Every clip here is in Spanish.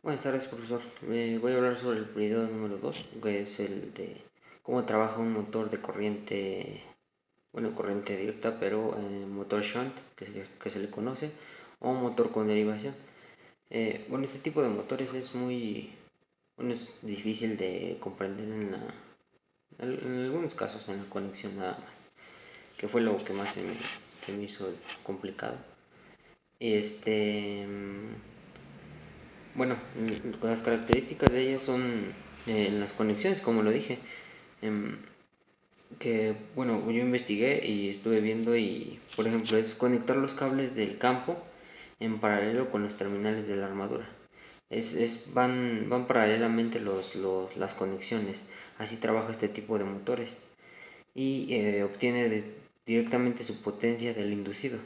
Buenas tardes, profesor. Voy a hablar sobre el video número 2, que es el de cómo trabaja un motor de corriente, bueno, corriente directa, pero motor shunt, que se le conoce, o motor con derivación. Bueno, este tipo de motores es es difícil de comprender en algunos casos en la conexión nada más, que fue lo que más se me hizo complicado. Este, Bueno, las características de ellas son las conexiones, como lo dije. em, que bueno, yo investigué y estuve viendo y, por ejemplo, es conectar los cables del campo en paralelo con los terminales de la armadura. Van paralelamente las conexiones. Así trabaja este tipo de motores y directamente su potencia del inducido.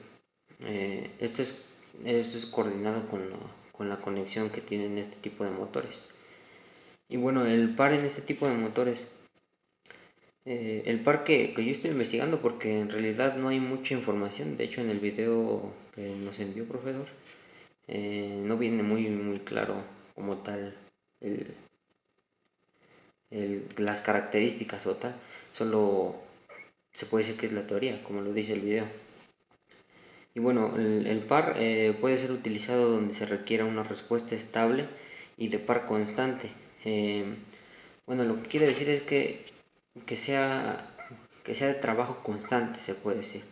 Esto es coordinado con la conexión que tienen este tipo de motores. Y bueno, el par en este tipo de motores, el par que yo estoy investigando, porque en realidad no hay mucha información. De hecho, en el video que nos envió profesor, no viene muy claro como tal el, las características o tal. Solo se puede decir que es la teoría, como lo dice el video. Y bueno, el par puede ser utilizado donde se requiera una respuesta estable y de par constante. Bueno, lo que quiere decir es que sea, que sea de trabajo constante, se puede decir,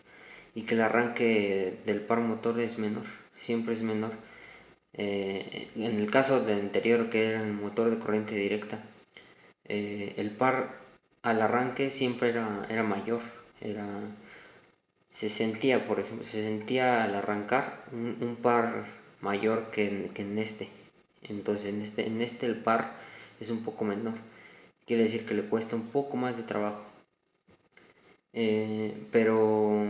y que el arranque del par motor es menor, siempre es menor. En el caso del anterior, que era el motor de corriente directa, el par al arranque siempre era mayor, era se sentía, por ejemplo, se sentía al arrancar un par mayor que en este. Entonces en este el par es un poco menor. Quiere decir que le cuesta un poco más de trabajo. Pero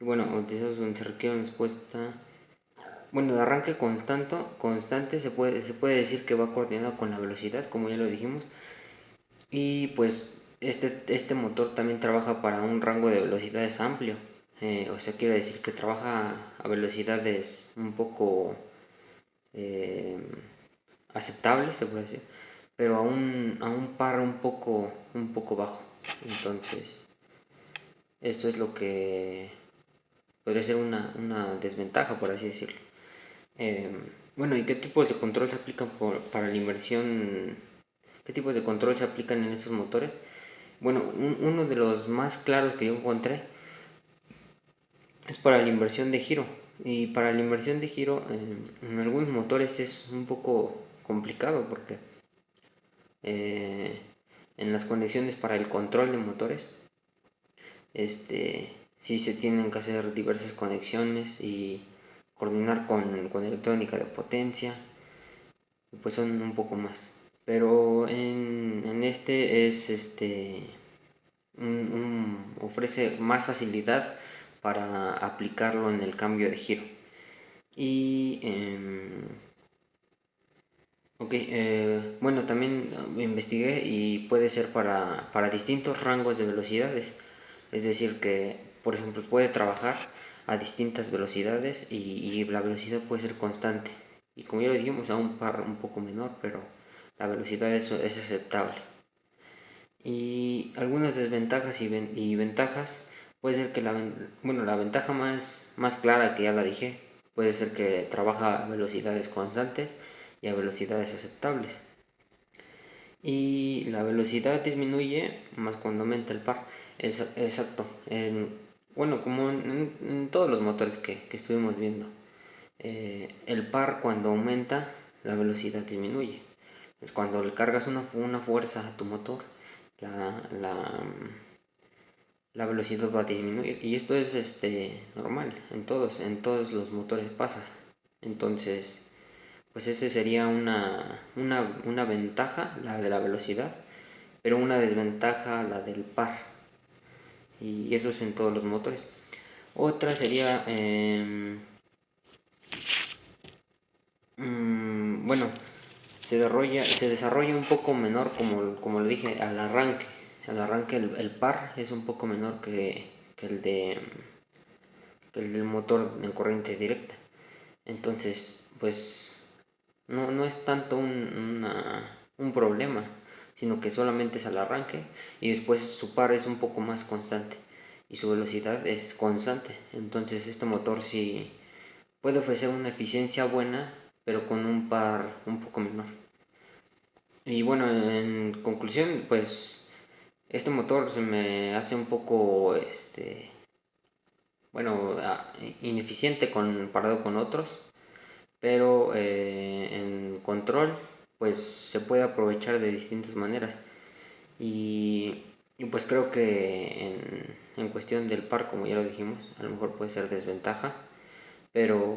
bueno, utilizamos donde se requiere una respuesta. Bueno, de arranque constante se puede decir que va coordinado con la velocidad, como ya lo dijimos. Y pues este motor también trabaja para un rango de velocidades amplio. O sea, quiere decir que trabaja a velocidades un poco eh, aceptables, se puede decir, pero a un par un poco bajo. Entonces, esto es lo que podría ser una desventaja, por así decirlo. Eh, bueno, ¿y qué tipos de control se aplican para la inversión? ¿Qué tipos de control se aplican en estos motores? Bueno, uno de los más claros que yo encontré es para la inversión de giro. Y para la inversión de giro en algunos motores es un poco complicado porque eh, en las conexiones para el control de motores sí se tienen que hacer diversas conexiones y coordinar con electrónica de potencia, y pues son un poco más. Pero en este es ofrece más facilidad para aplicarlo en el cambio de giro. Y bueno, también investigué y puede ser para distintos rangos de velocidades. Es decir, que por ejemplo puede trabajar a distintas velocidades y la velocidad puede ser constante. Y como ya lo dijimos, a un par un poco menor, pero la velocidad es aceptable. Y algunas desventajas y ventajas puede ser que la ventaja más clara, que ya la dije, puede ser que trabaja a velocidades constantes y a velocidades aceptables. Y la velocidad disminuye más cuando aumenta el par. Exacto. Bueno, como en todos los motores que estuvimos viendo. El par cuando aumenta, la velocidad disminuye. Es cuando le cargas una fuerza a tu motor, la, la, la velocidad va a disminuir. Y esto es normal, en todos los motores pasa. Entonces, pues ese sería una ventaja, la de la velocidad, pero una desventaja, la del par. Y eso es en todos los motores. Otra sería, bueno, se desarrolla un poco menor, como lo dije, al arranque. Al arranque el par es un poco menor que el del motor en corriente directa. Entonces, pues no es tanto un problema, sino que solamente es al arranque y después su par es un poco más constante y su velocidad es constante. Entonces este motor sí puede ofrecer una eficiencia buena, pero con un par un poco menor. Y bueno, en conclusión, pues este motor se me hace un poco, bueno, ineficiente comparado con otros, pero en control, pues se puede aprovechar de distintas maneras. Y, y pues creo que en cuestión del par, como ya lo dijimos, a lo mejor puede ser desventaja, pero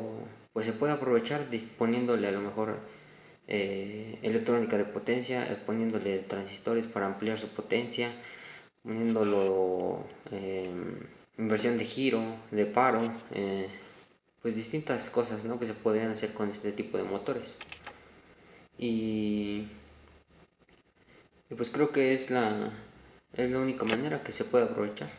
pues se puede aprovechar disponiéndole a lo mejor electrónica de potencia, poniéndole transistores para ampliar su potencia, poniéndolo inversión de giro, de paro, pues distintas cosas, ¿no?, que se podrían hacer con este tipo de motores. Y, y pues creo que es la única manera que se puede aprovechar.